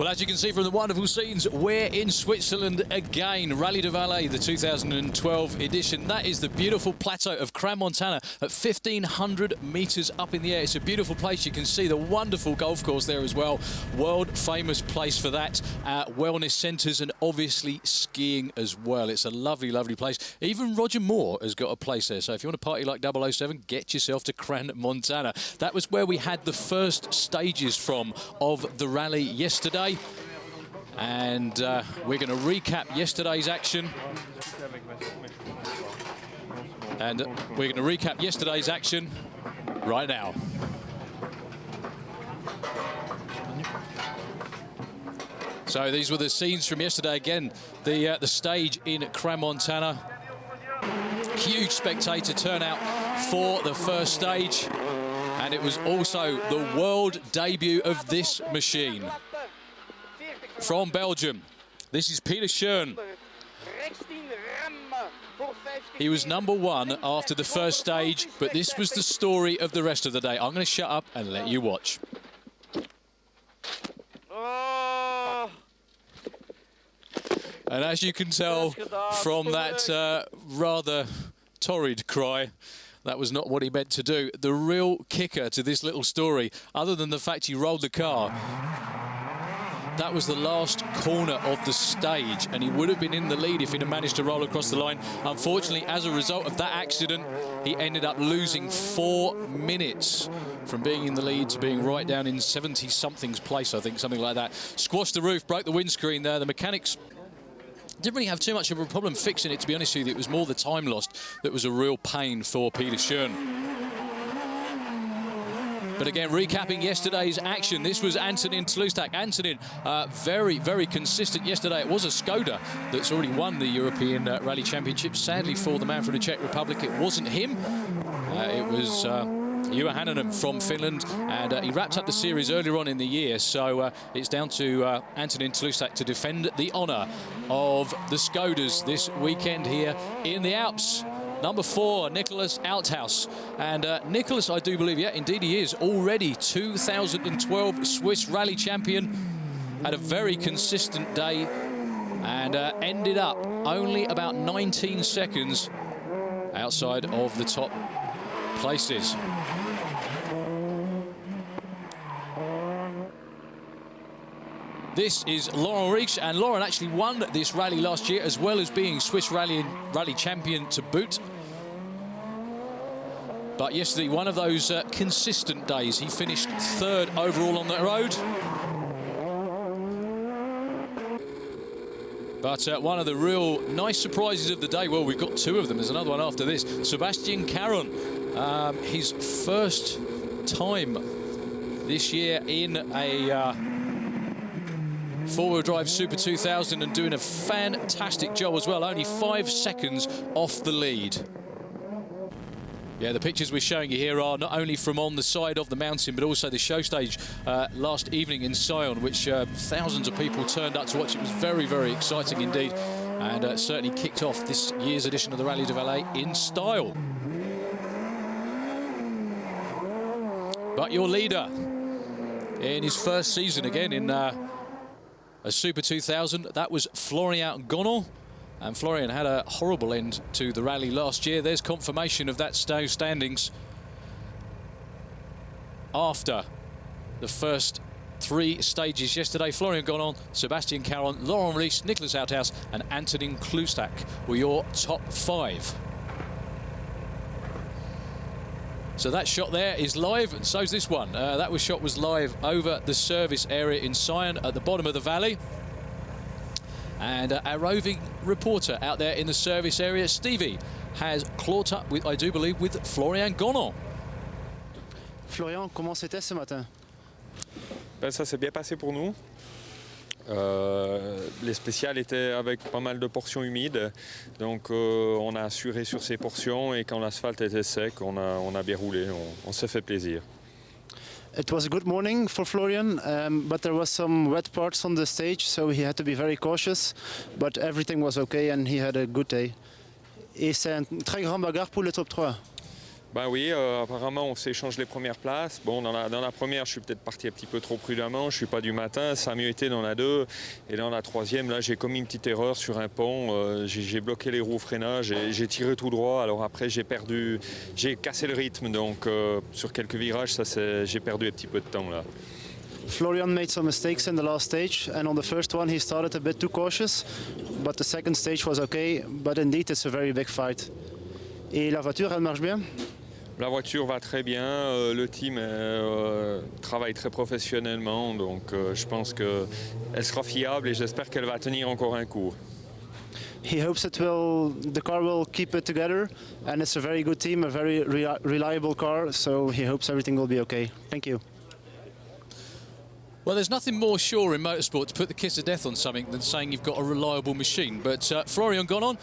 Well, as you can see from the wonderful scenes, we're in Switzerland again. Rally de Valais, the 2012 edition. That is the beautiful plateau of Crans-Montana at 1,500 metres up in the air. It's a beautiful place. You can see the wonderful golf course there as well. World famous place for that. Wellness centres and obviously skiing as well. It's a lovely, lovely place. Even Roger Moore has got a place there. So if you want to party like 007, get yourself to Crans-Montana. That was where we had the first stages from of the rally yesterday. And we're going to recap yesterday's action. And we're going to recap yesterday's action right now. So these were the scenes from yesterday. Again, the stage in Crans-Montana. Huge spectator turnout for the first stage. And it was also the world debut of this machine. From Belgium, this is Peter Schön. He was #1 after the first stage, but this was the story of the rest of the day. I'm going to shut up and let you watch. And as you can tell from that rather torrid cry, that was not what he meant to do. The real kicker to this little story, other than the fact he rolled the car, that was the last corner of the stage, and he would have been in the lead if he'd have managed to roll across the line. Unfortunately, as a result of that accident, he ended up losing 4 minutes from being in the lead to being right down in 70-something's place, I think, something like that. Squashed the roof, broke the windscreen there. The mechanics didn't really have too much of a problem fixing it, to be honest with you. It was more the time lost that was a real pain for Peter Schön. But again, recapping yesterday's action, this was Antonin Tlustak. Antonin, very, very consistent yesterday. It was a Skoda that's already won the European Rally Championship. Sadly for the man from the Czech Republic, it wasn't him. It was Juha Hänninen from Finland, and he wrapped up the series earlier on in the year. So it's down to Antonin Tlustak to defend the honour of the Skodas this weekend here in the Alps. #4, Nicholas Althaus. And Nicholas, I do believe, yeah, indeed he is, already 2012 Swiss Rally Champion. Had a very consistent day and ended up only about 19 seconds outside of the top places. This is Laurent Rich, and Laurent actually won this rally last year, as well as being Swiss Rally Champion to boot. But yesterday, one of those consistent days. He finished 3rd overall on the road. But one of the real nice surprises of the day, well, we've got 2 of them. There's another one after this. Sebastian Caron, his first time this year in a four-wheel drive Super 2000 and doing a fantastic job as well. Only 5 seconds off the lead. Yeah, the pictures we're showing you here are not only from on the side of the mountain, but also the show stage last evening in Sion, which thousands of people turned up to watch. It was very, very exciting indeed, and certainly kicked off this year's edition of the Rally de Valais in style. But your leader in his first season again in a Super 2000, that was Florian Gonon. And Florian had a horrible end to the rally last year. There's confirmation of that standings after the first 3 stages yesterday. Florian Gonon, Sebastian Caron, Laurent Rich, Nicholas Althaus and Antonin Tlustak were your top 5. So that shot there is live, and so's this one. That shot was live over the service area in Sion at the bottom of the valley. And our roving reporter out there in the service area, Stevie, has caught up with, I do believe, with Florian Gonon. Florian, comment c'était ce matin? Ben, ça s'est bien passé pour nous. Les spéciales étaient avec pas mal de portions humides, donc on a assuré sur ces portions, et quand l'asphalte était sec, on a bien roulé, on s'est fait plaisir. It was a good morning for Florian, but there was some wet parts on the stage, so he had to be very cautious, but everything was okay and he had a good day. Et c'est un très grand bagarre pour le top 3. Ben oui, apparemment on s'échange les premières places. Bon, dans la première, je suis peut-être parti un petit peu trop prudemment, je suis pas du matin, ça a mieux été dans la 2. Et dans la 3e, là j'ai commis une petite erreur sur un pont, j'ai bloqué les roues au freinage et j'ai tiré tout droit. Alors après j'ai cassé le rythme, donc sur quelques virages, j'ai perdu un petit peu de temps là. Florian made some mistakes in the last stage, and on the first one he started a bit too cautious, but the second stage was okay, but indeed it's a very big fight. Et la voiture, elle marche bien? La voiture va très bien, le team travaille très professionnellement, donc je pense qu'elle sera fiable et j'espère qu'elle va tenir encore un coup. He hopes the car will keep it together, and it's a very good team, a very reliable car, so he hopes everything will be okay. Thank you. Well, there's nothing more sure in motorsport to put the kiss of death on something than saying you've got a reliable machine. But Florian gone on,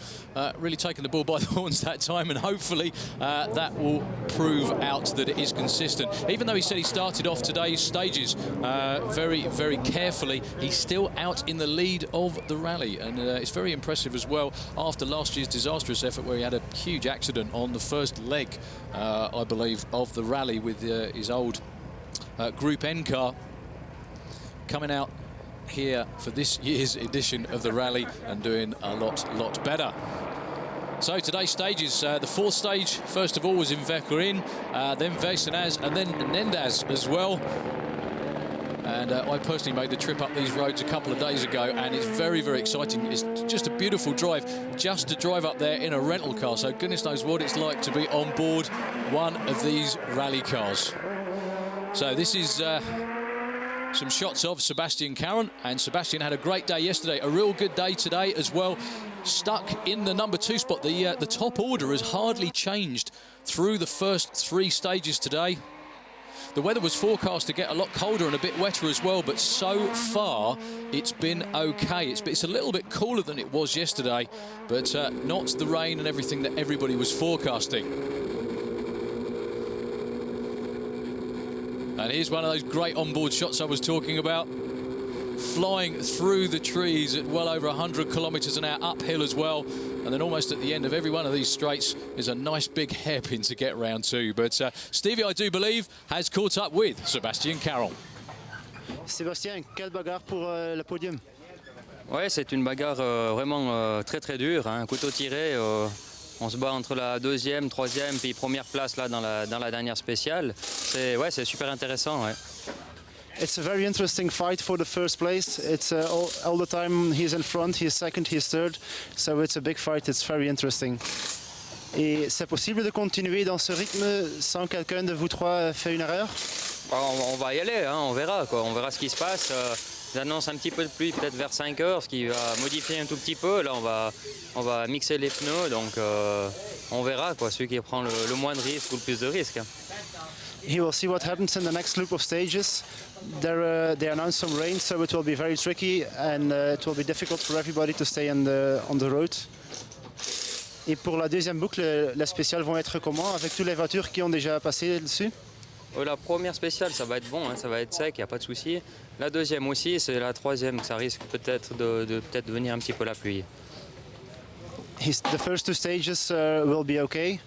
really taking the bull by the horns that time, and hopefully that will prove out that it is consistent. Even though he said he started off today's stages very, very carefully, he's still out in the lead of the rally, and it's very impressive as well after last year's disastrous effort where he had a huge accident on the first leg, I believe, of the rally with his old Group N car. Coming out here for this year's edition of the rally and doing a lot better. So today's stages, the 4th stage, first of all, was in Vekkerin, then Vesenaz, and then Nendaz as well. And I personally made the trip up these roads a couple of days ago, and it's very, very exciting. It's just a beautiful drive, just to drive up there in a rental car. So goodness knows what it's like to be on board one of these rally cars. So this is some shots of Sebastian Caron, and Sebastian had a great day yesterday, a real good day today as well. Stuck in the number 2 spot. The top order has hardly changed through the first 3 stages today. The weather was forecast to get a lot colder and a bit wetter as well, but so far it's been okay. It's a little bit cooler than it was yesterday, but not the rain and everything that everybody was forecasting. And here's one of those great onboard shots I was talking about. Flying through the trees at well over 100 kilometres an hour uphill as well. And then almost at the end of every one of these straights is a nice big hairpin to get round to. But Stevie, I do believe, has caught up with Sebastian Caron. Sébastien, quelle bagarre pour le podium? Ouais, c'est une bagarre vraiment très dure, hein, un couteau tiré. On se bat entre la 2e, 3e, puis première place là dans la dernière spéciale. C'est super intéressant. Ouais. It's a very interesting fight for the first place. It's all the time he's in front, he's second, he's third. So it's a big fight, it's very interesting. Et c'est possible de continuer dans ce rythme sans quelqu'un de vous trois fait une erreur? On va y aller, hein, on verra quoi. On verra ce qui se passe. J'annonce un petit peu de pluie peut-être vers 5 heures, ce qui va modifier un tout petit peu. Là, on va mixer les pneus, donc on verra quoi, celui qui prend le moins de risques ou le plus de risques. He will see what happens in the next loop of stages. They announce some rain, so it will be very tricky and it will be difficult for everybody to stay on the road. Et pour la deuxième boucle, les spéciales vont être comment, avec toutes les voitures qui ont déjà passé dessus? La première spéciale, ça va être bon, hein, ça va être sec, il n'y a pas de souci. La deuxième aussi, c'est la 3e que ça risque peut-être de venir un petit peu la pluie. The first 2 stages will be okay,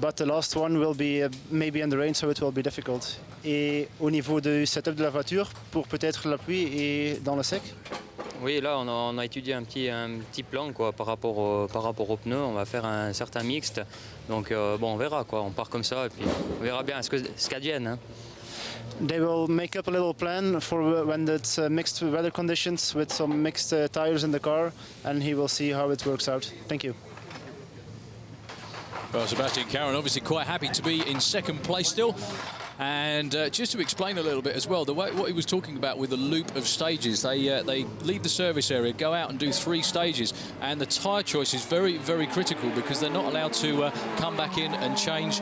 but the last one will be maybe in the rain, so it will be difficult. Et au niveau du setup de la voiture, pour peut-être la pluie et dans le sec? Oui, là on a étudié un petit plan quoi, par rapport aux pneus. On va faire un certain mixte. Donc bon, on verra quoi. On part comme ça et puis on verra bien ce qu'advienne. Hein. They will make up a little plan for when it's mixed weather conditions with some mixed tires in the car, and he will see how it works out. Thank you. Well, Sebastian Caron obviously quite happy to be in 2nd place still. And just to explain a little bit as well, what he was talking about with the loop of stages, they leave the service area, go out and do 3 stages, and the tyre choice is very, very critical because they're not allowed to come back in and change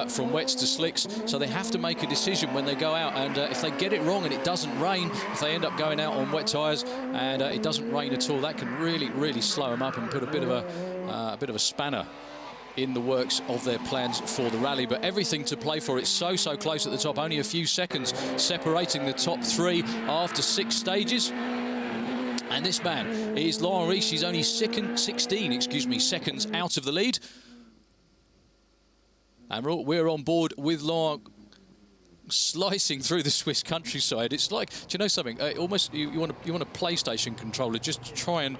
from wets to slicks, so they have to make a decision when they go out, and if they get it wrong and it doesn't rain, if they end up going out on wet tyres and it doesn't rain at all, that can really, really slow them up and put a bit of a spanner in the works of their plans for the rally. But everything to play for. It's so close at the top, only a few seconds separating the top 3 after 6 stages. And this man is Laurent Riche. He's only 16 seconds out of the lead. And we're on board with Laurent slicing through the Swiss countryside. It's like, do you know something? Almost you want a PlayStation controller just to try and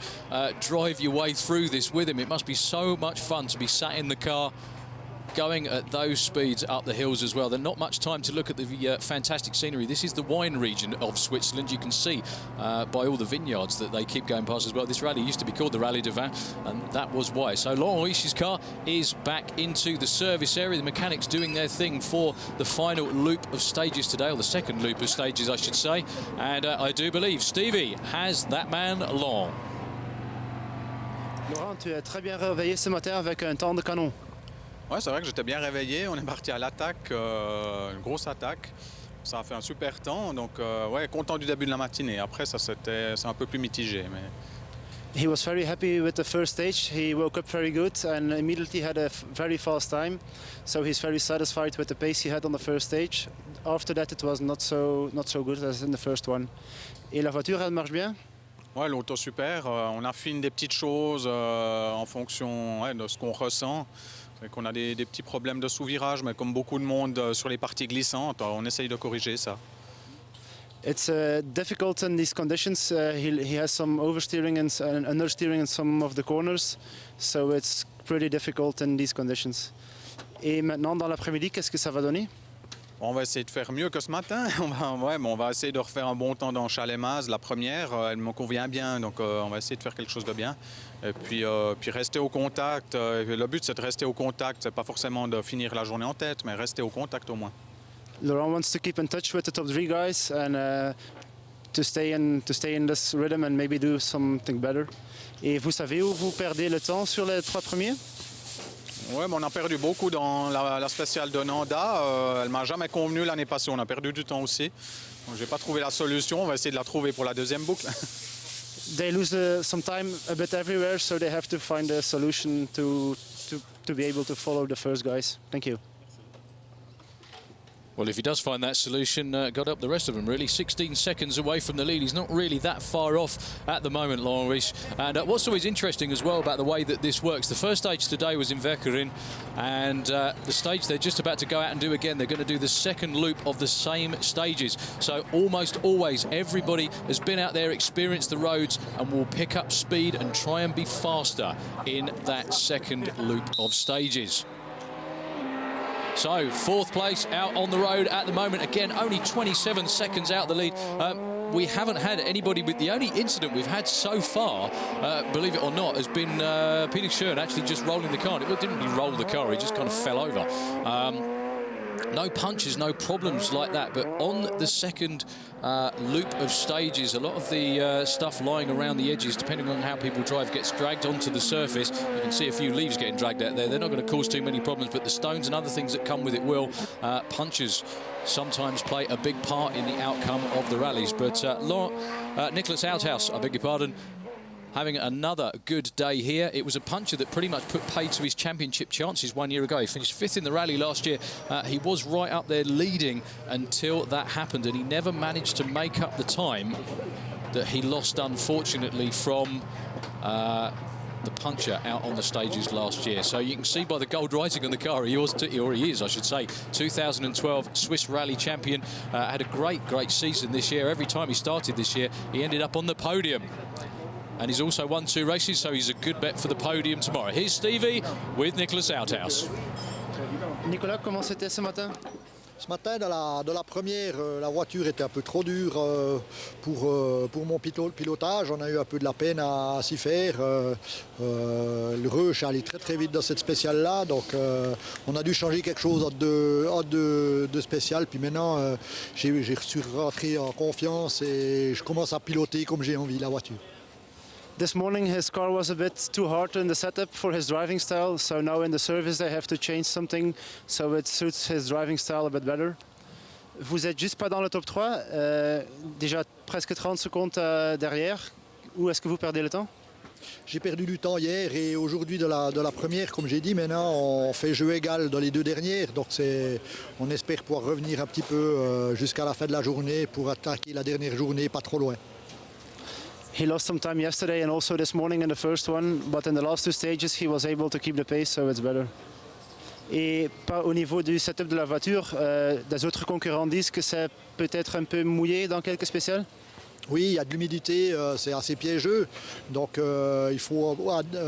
drive your way through this with him. It must be so much fun to be sat in the car going at those speeds up the hills as well. There's not much time to look at the fantastic scenery. This is the wine region of Switzerland. You can see by all the vineyards that they keep going past as well. This rally used to be called the Rallye de Vin, and that was why. So Laurent Riche's car is back into the service area. The mechanics doing their thing for the final loop of stages today, or the second loop of stages, I should say. And I do believe Stevie has that man Laurent. Laurent, tu es très bien réveillé ce matin avec un temps de canon. Ouais, c'est vrai que j'étais bien réveillé. On est parti à l'attaque, une grosse attaque. Ça a fait un super temps, donc ouais, content du début de la matinée. Après, c'est un peu plus mitigé. Mais... He was very happy with the first stage. He woke up very good and immediately had a very fast time. So he's very satisfied with the pace he had on the first stage. After that, it was not so good as in the first one. Et la voiture, elle marche bien? Ouais, l'auto super. On affine des petites choses en fonction de ce qu'on ressent. On a des petits problèmes de sous-virage, mais comme beaucoup de monde sur les parties glissantes, on essaye de corriger ça. It's difficult in these conditions. He has some oversteering and understeering in some of the corners, so it's pretty difficult in these conditions. Et maintenant, dans l'après-midi, qu'est-ce que ça va donner? On va essayer de faire mieux que ce matin. On va essayer de refaire un bon temps dans Chalemaz. La première, elle me convient bien, donc on va essayer de faire quelque chose de bien. Et puis rester au contact. Le but, c'est de rester au contact. C'est pas forcément de finir la journée en tête, mais rester au contact au moins. Laurent wants to keep in touch with the top three guys and to stay in this rhythm and maybe do something better. Et vous savez où vous perdez le temps sur les trois premiers? Oui, on a perdu beaucoup dans la spéciale de Nanda. Elle ne m'a jamais convenu l'année passée. On a perdu du temps aussi. Je n'ai pas trouvé la solution. On va essayer de la trouver pour la deuxième boucle. They lose some time a bit everywhere, so they have to find a solution to be able to follow the first guys. Thank you. Well, if he does find that solution, got up the rest of them, really. 16 seconds away from the lead. He's not really that far off at the moment, Laurent Riche. And what's always interesting as well about the way that this works, the first stage today was in Werkeren, and the stage they're just about to go out and do again, they're going to do the second loop of the same stages. So almost always everybody has been out there, experienced the roads, and will pick up speed and try and be faster in that second loop of stages. So, fourth place out on the road at the moment. Again, only 27 seconds out the lead. We haven't had anybody with... The only incident we've had so far, believe it or not, has been Peter Schön actually just rolling the car. It didn't really roll the car, he just kind of fell over. No punches, no problems like that. But on the second loop of stages, a lot of the stuff lying around the edges, depending on how people drive, gets dragged onto the surface. You can see a few leaves getting dragged out there. They're not going to cause too many problems, but the stones and other things that come with it will. Punches sometimes play a big part in the outcome of the rallies. But Nicholas Outhouse, I beg your pardon, having another good day here. It was a puncher that pretty much put paid to his championship chances 1 year ago. He finished 5th in the rally last year. He was right up there leading until that happened, and he never managed to make up the time that he lost, unfortunately, from the puncher out on the stages last year. So you can see by the gold writing on the car, he is, I should say, 2012 Swiss Rally champion. Had a great season this year. Every time he started this year, he ended up on the podium. And he's also won 2 races, so he's a good bet for the podium tomorrow. Here's Stevie with Nicholas Outhouse. Nicolas, comment c'était ce matin? Ce matin, dans la première, la voiture était un peu trop dure pour mon pilotage. On a eu un peu de la peine à s'y faire. Le rush allait très vite dans cette spéciale-là. Donc on a dû changer quelque chose de spécial. Puis maintenant, j'ai su rentrer en confiance et je commence à piloter comme j'ai envie la voiture. This morning his car was a bit too hard in the setup for his driving style, so now in the service they have to change something so it suits his driving style a bit better. Vous êtes juste pas dans le top 3, déjà presque 30 secondes derrière. Où est-ce que vous perdez le temps? J'ai perdu du temps hier et aujourd'hui de la première, comme j'ai dit, maintenant on fait jeu égal dans les 2 dernières. Donc on espère pouvoir revenir un petit peu jusqu'à la fin de la journée pour attaquer la dernière journée pas trop loin. He lost some time yesterday and also this morning in the first one, but in the last 2 stages he was able to keep the pace, so it's better. Et pas au niveau du setup de la voiture. Des autres concurrents disent que c'est peut-être un peu mouillé dans quelques spéciales. Oui, il y a de l'humidité, c'est assez piégeux. Donc il faut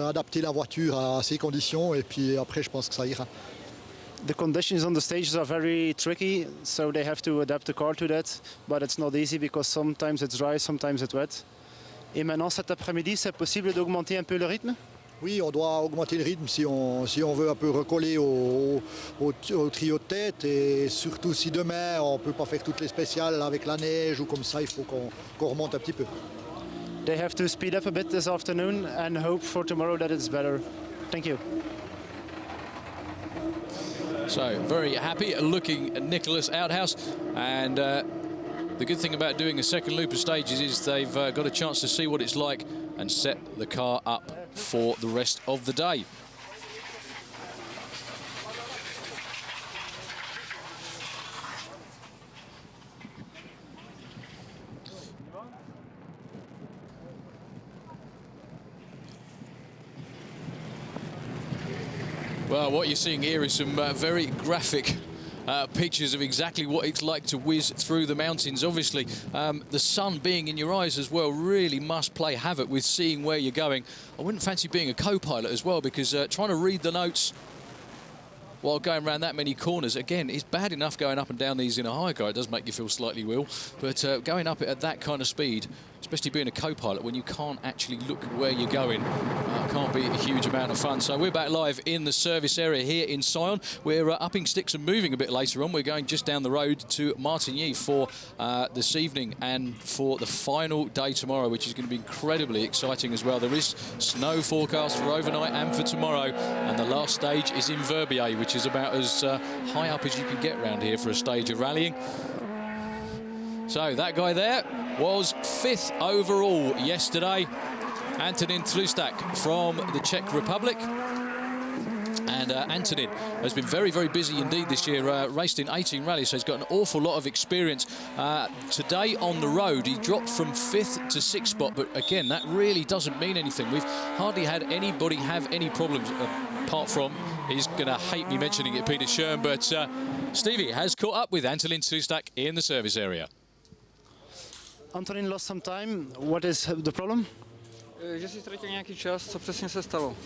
adapter la voiture à ces conditions et puis après je pense que ça ira. The conditions on the stages are very tricky, so they have to adapt the car to that. But it's not easy because sometimes it's dry, sometimes it's wet. Et maintenant, cet après-midi, c'est possible d'augmenter un peu le rythme? Oui, on doit augmenter le rythme si on veut un peu recoller au trio de tête. Et surtout si demain, on ne peut pas faire toutes les spéciales avec la neige ou comme ça, il faut qu'on remonte un petit peu. They have to speed up a bit this afternoon and hope for tomorrow that it's better. Thank you. So, very happy looking Nicholas Outhouse. And the good thing about doing a second loop of stages is they've got a chance to see what it's like and set the car up for the rest of the day. Well, what you're seeing here is some very graphic pictures of exactly what it's like to whiz through the mountains. Obviously, the sun being in your eyes as well really must play havoc with seeing where you're going. I wouldn't fancy being a co-pilot as well, because trying to read the notes while going around that many corners, again, it's bad enough going up and down these in a high car. It does make you feel slightly ill, but going up it at that kind of speed, especially being a co-pilot when you can't actually look where you're going, can't be a huge amount of fun. So we're back live in the service area here in Sion. We're upping sticks and moving a bit later on. We're going just down the road to Martigny for this evening and for the final day tomorrow, which is going to be incredibly exciting as well. There is snow forecast for overnight and for tomorrow, and the last stage is in Verbier, which is about as high up as you can get around here for a stage of rallying. So that guy there was 5th overall yesterday, Antonin Tlustak from the Czech Republic. And Antonin has been very, very busy indeed this year, raced in 18 rallies, so he's got an awful lot of experience. Today on the road, he dropped from 5th to 6th spot, but again, that really doesn't mean anything. We've hardly had anybody have any problems, apart from, he's going to hate me mentioning it, Peter Schirm, but Stevie has caught up with Antonin Tlustak in the service area. Antonin lost some time. What is the problem? Že si ztratil nějaký čas, co přesně se stalo?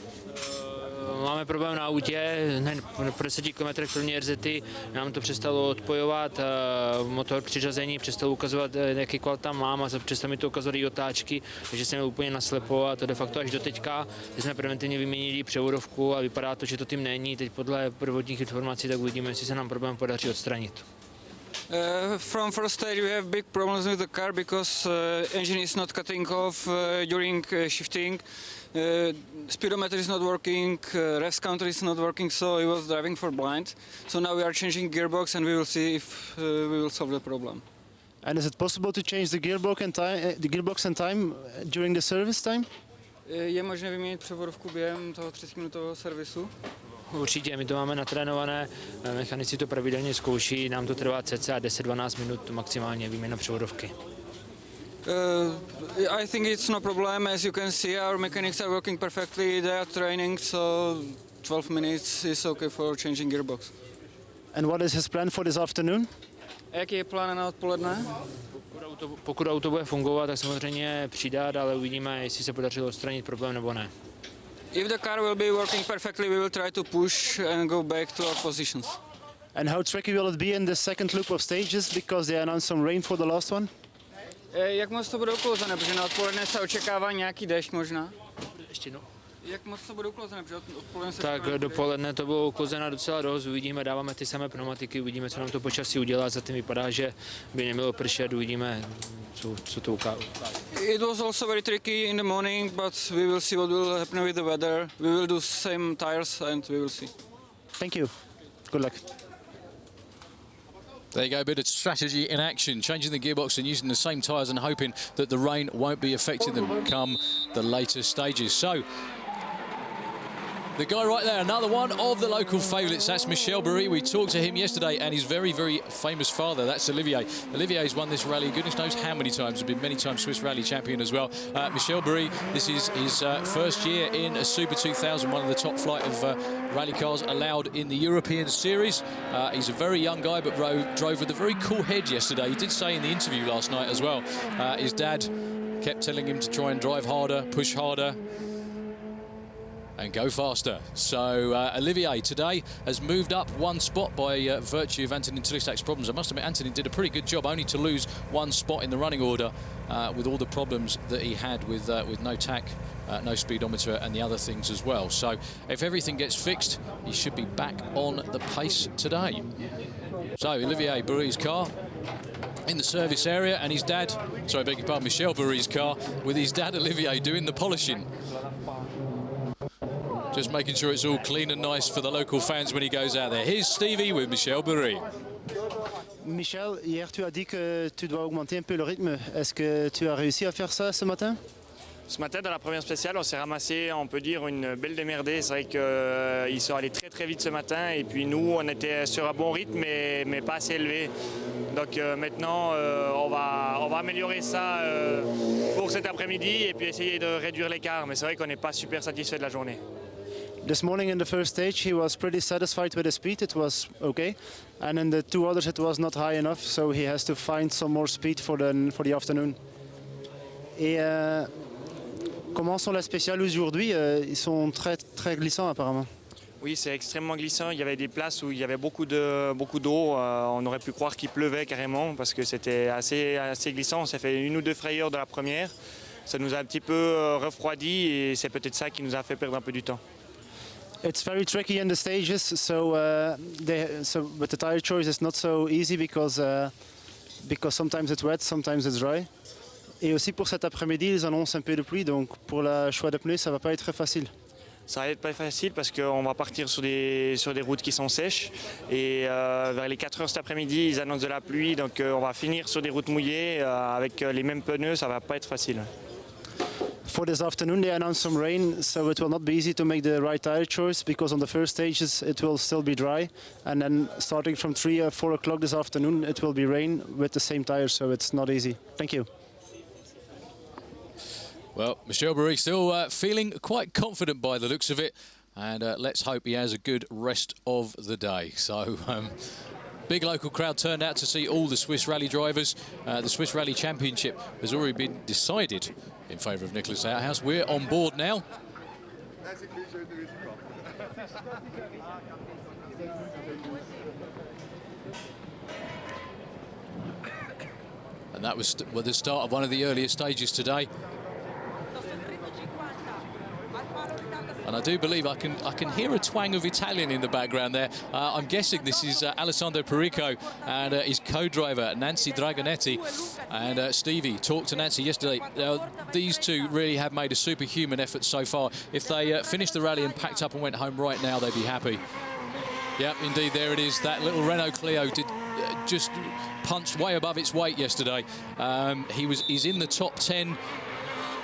Máme problém na autě, hned po 10 km první RZT nám to přestalo odpojovat, motor při řazení přestal ukazovat, jaký kval tam mám, a přestal mi to ukazovat i otáčky, takže jsem byl úplně naslepo, a to de facto až do teďka. Teď jsme preventivně vyměnili převodovku a vypadá to, že to tím není. Teď podle prvotních informací tak uvidíme, jestli se nám problém podaří odstranit. From first stage we have big problems with the car because engine is not cutting off during shifting. Speedometer is not working, revs counter is not working, so he was driving for blind. So now we are changing gearbox and we will see if we will solve the problem. And is it possible to change the gearbox and time during the service time? Je možné vyměnit převodovku během toho 30-minutového servisu? Určitě, my to máme natrénované, mechanici to pravidelně zkouší, nám to trvá cca 10-12 minut maximálně výměna převodovky. I think it's no problem. As you can see, our mechanics are working perfectly. They are training, so 12 minutes is okay for changing gearbox. And what is his plan for this afternoon? A jaký je plán na odpoledne? Pokud auto bude fungovat, tak samozřejmě přidat, ale uvidíme, jestli se podařilo odstranit problém nebo ne. If the car will be working perfectly, we will try to push and go back to our positions. And how tricky will it be in the second loop of stages, because they announced some rain for the last one? Jak moc to bude uklouzené, protože na odpoledne se očekává nějaký déšť možná? Ještě no. Jak moc to bude uklouzené, protože odpoledne se... Tak dopoledne to bylo uklouzeno docela dost, uvidíme, dáváme ty samé pneumatiky, uvidíme, co nám to počasí udělá, zatím vypadá, že by nemělo pršet, uvidíme, co to ukáže. It was also very tricky in the morning, but we will see what will happen with the weather. We will do same tires and we will see. Thank you. Good luck. There you go, a bit of strategy in action, changing the gearbox and using the same tyres and hoping that the rain won't be affecting them come the later stages. So, The guy right there, another one of the local favourites. That's Michel Barry. We talked to him yesterday, and his very, very famous father. That's Olivier. Olivier's won this rally goodness knows how many times. He's been many times Swiss Rally champion as well. Michel Barry, this is his first year in a Super 2000, one of the top flight of rally cars allowed in the European Series. He's a very young guy, but drove with a very cool head yesterday. He did say in the interview last night as well, his dad kept telling him to try and drive harder, push harder, and go faster. So Olivier today has moved up one spot by virtue of Antonin Tlustak's problems. I must admit, Antonin did a pretty good job, only to lose one spot in the running order with all the problems that he had with no tack, no speedometer, and the other things as well. So if everything gets fixed, he should be back on the pace today. So Olivier Barry's car in the service area, and his dad, sorry, I beg your pardon, Michel Barry's car with his dad Olivier doing the polishing. Just making sure it's all clean and nice for the local fans when he goes out there. Here's Stevie with Michel Barry. Michel, hier tu as dit que tu dois augmenter un peu le rythme. Est-ce que tu as réussi à faire ça ce matin? Ce matin, dans la première spéciale, on s'est ramassé, on peut dire, une belle démerdée. C'est vrai qu'ils sont allés très très vite ce matin. Et puis nous, on était sur un bon rythme, mais pas assez élevé. Donc maintenant, on va améliorer ça pour cet après-midi et puis essayer de réduire l'écart. Mais c'est vrai qu'on n'est pas super satisfait de la journée. This morning in the first stage he was pretty satisfied with the speed, it was okay. And in the two others it was not high enough, so he has to find some more speed for the afternoon. Et comment sont la spéciale aujourd'hui? Ils sont très très glissants apparemment. Oui, c'est extrêmement glissant. Il y avait des places où il y avait beaucoup d'eau. On aurait pu croire qu'il pleuvait carrément parce que c'était assez glissant. On s'est fait une ou deux frayeurs de la première. Ça nous a un petit peu refroidi et c'est peut-être ça qui nous a fait perdre un peu du temps. It's very tricky in the stages, so but the tire choice is not so easy because sometimes it's wet, sometimes it's dry. Et aussi pour cet après-midi, ils annoncent un peu de pluie, donc pour le choix de pneus, ça va pas être très facile. Ça va être pas facile parce qu'on va partir sur des routes qui sont sèches et vers les 4 heures cet après-midi, ils annoncent de la pluie, donc on va finir sur des routes mouillées avec les mêmes pneus, ça va pas être facile. For this afternoon they announced some rain, so it will not be easy to make the right tire choice because on the first stages it will still be dry, and then starting from 3 or 4 o'clock this afternoon it will be rain with the same tires, so it's not easy. Thank you. Well, Michel Barry still feeling quite confident by the looks of it, and let's hope he has a good rest of the day. So big local crowd turned out to see all the Swiss Rally drivers. The Swiss Rally Championship has already been decided in favour of Nicholas Outhouse. We're on board now. And that was the start of one of the earlier stages today. And I do believe I can hear a twang of Italian in the background there. I'm guessing this is Alessandro Perico and his co-driver Nancy Dragonetti. And Stevie talked to Nancy yesterday. These two really have made a superhuman effort so far. If they finished the rally and packed up and went home right now, they'd be happy. Yep, indeed, there it is. That little Renault Clio did just punched way above its weight yesterday. He's in the top 10.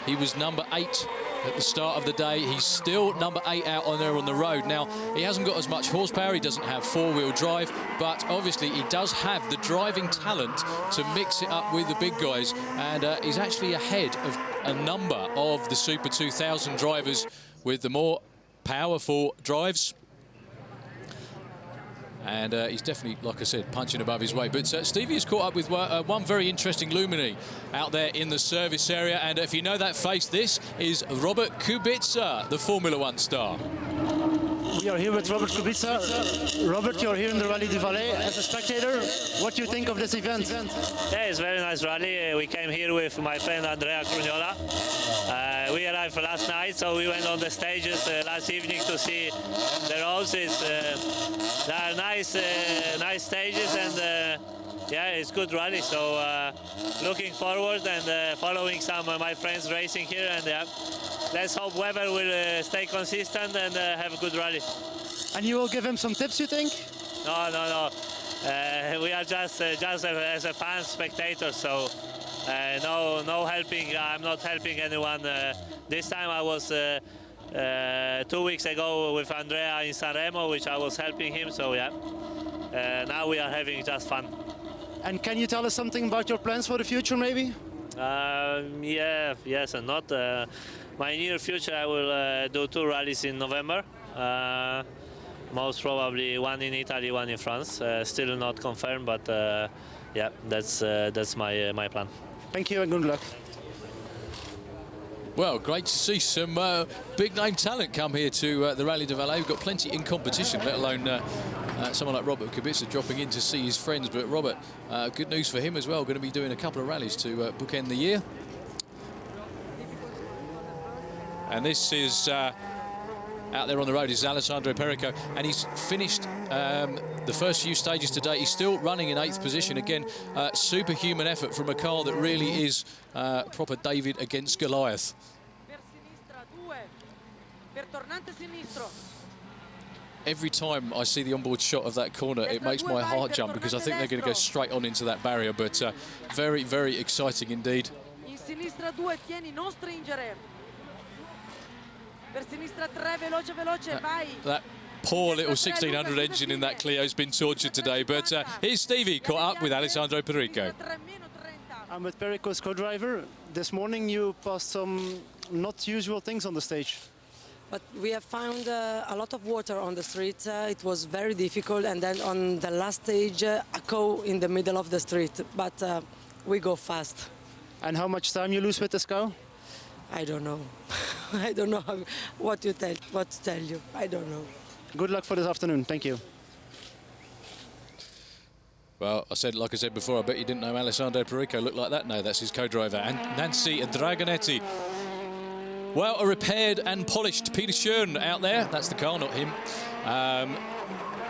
He was number 8 at the start of the day. He's still number 8 out on there on the road. Now, he hasn't got as much horsepower. He doesn't have four-wheel drive, but obviously he does have the driving talent to mix it up with the big guys, and he's actually ahead of a number of the Super 2000 drivers with the more powerful drives. And he's definitely, like I said, punching above his weight. But Stevie has caught up with one very interesting luminary out there in the service area. And if you know that face, this is Robert Kubica, the Formula One star. We are here with Robert Kubica. Robert, you're here in the Rally du Valais as a spectator. What do you think of this event? Yeah, it's a very nice rally. We came here with my friend Andrea Crugnola. We arrived last night, so we went on the stages last evening to see the roads. There are nice stages, and yeah, it's good rally. So looking forward and following some of my friends racing here, and let's hope weather will stay consistent and have a good rally. And you will give him some tips, you think? No. We are just as a fan spectator, so no helping. I'm not helping anyone. This time I was 2 weeks ago with Andrea in Sanremo, which I was helping him. So yeah, now we are having just fun. And can you tell us something about your plans for the future, maybe? Yeah, yes and not. My near future, I will do 2 rallies in November. Most probably one in Italy, one in France. Still not confirmed, but yeah, that's my plan. Thank you and good luck. Well, great to see some big-name talent come here to the Rally de Valais. We've got plenty in competition, let alone someone like Robert Kubica dropping in to see his friends. But Robert, good news for him as well. Going to be doing a couple of rallies to bookend the year. And this is out there on the road is Alessandro Perico, and he's finished the first few stages today. He's still running in 8th position. Again, superhuman effort from a car that really is proper David against Goliath. Every time I see the onboard shot of that corner, it makes my heart jump, because I think they're going to go straight on into that barrier. But very, very exciting indeed. That poor little 1600 engine in that Clio's been tortured today. But here's Stevie, caught up with Alessandro Perico. I'm with Perico's co-driver. This morning you passed some not usual things on the stage. But we have found a lot of water on the street. It was very difficult, and then on the last stage, a cow in the middle of the street. But we go fast. And how much time you lose with this cow? I don't know. I don't know what to tell you. I don't know. Good luck for this afternoon. Thank you. Well, like I said before, I bet you didn't know Alessandro Perico looked like that. No, that's his co-driver, and Nancy Dragonetti. Well, a repaired and polished Peter Schön out there. That's the car, not him.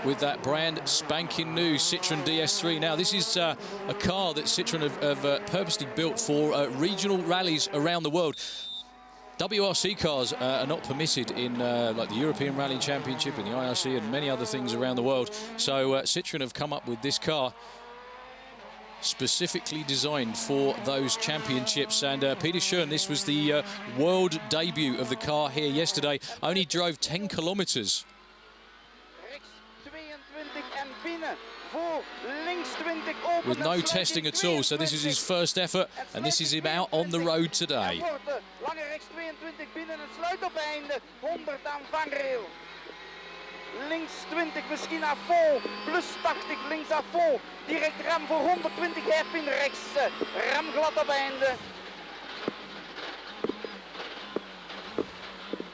With that brand spanking new Citroën DS3. Now, this is a car that Citroën have purposely built for regional rallies around the world. WRC cars are not permitted in like the European Rally Championship and the IRC and many other things around the world. So Citroën have come up with this car specifically designed for those championships. And Peter Schön, this was the world debut of the car here yesterday. Only drove 10 kilometers. With no testing at all, so this is his first effort, and this is him out on the road today. Links 20, misschien à fond, plus 80, links à fond, direct ram voor 120, hairpin rechts, ram glad op einde.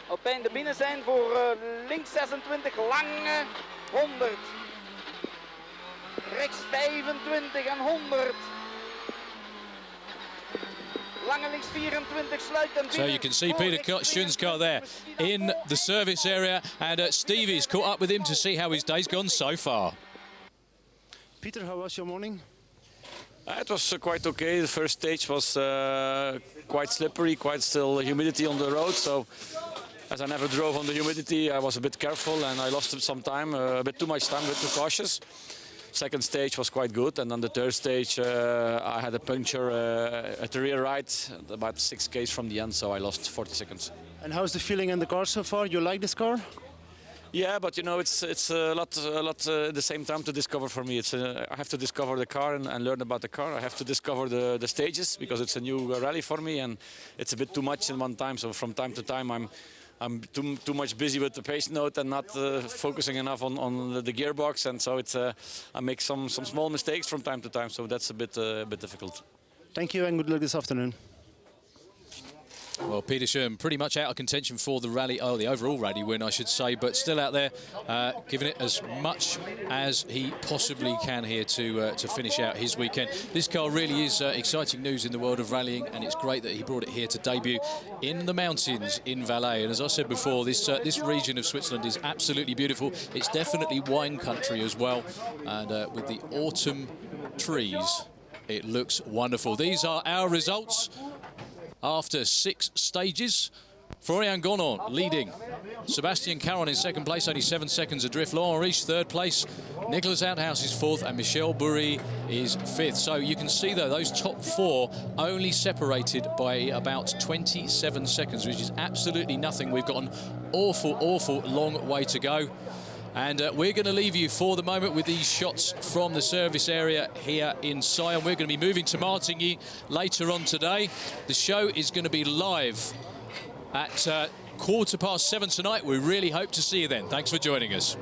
Op einde binnen zijn voor links 26, lange 100. Rechts 25 en 100. Lange links 24, sluit en binnen. So you can see Peter Schön's car there in the service area, and Stevie's caught up with him to see how his day's gone so far. Peter, how was your morning? It was quite okay. The first stage was quite slippery, quite still humidity on the road. So as I never drove on the humidity, I was a bit careful and I lost some time, a bit too much time, a bit too cautious. Second stage was quite good, and on the third stage I had a puncture at the rear right, about 6Ks from the end, so I lost 40 seconds. And how's the feeling in the car so far? You like this car? Yeah, but you know, it's a lot at the same time to discover for me. I have to discover the car and learn about the car. I have to discover the stages, because it's a new rally for me, and it's a bit too much in one time. So from time to time I'm too much busy with the pace note and not focusing enough on the gearbox, and so I make some small mistakes from time to time. So that's a bit difficult. Thank you and good luck this afternoon. Well, Peter Schön pretty much out of contention for the rally, the overall rally win, I should say, but still out there, giving it as much as he possibly can here to finish out his weekend. This car really is exciting news in the world of rallying, and it's great that he brought it here to debut in the mountains in Valais. And as I said before, this region of Switzerland is absolutely beautiful. It's definitely wine country as well, and with the autumn trees, it looks wonderful. These are our results after 6 stages Florian Gonon leading. Sebastian Caron in second place, only 7 seconds adrift. Laurent Riche, third place. Nicholas Outhouse is fourth, and Michel Bourri is fifth. So you can see, though, those top four only separated by about 27 seconds, which is absolutely nothing. We've got an awful long way to go. And we're going to leave you for the moment with these shots from the service area here in Sion. We're going to be moving to Martigny later on today. The show is going to be live at 7:15 tonight. We really hope to see you then. Thanks for joining us.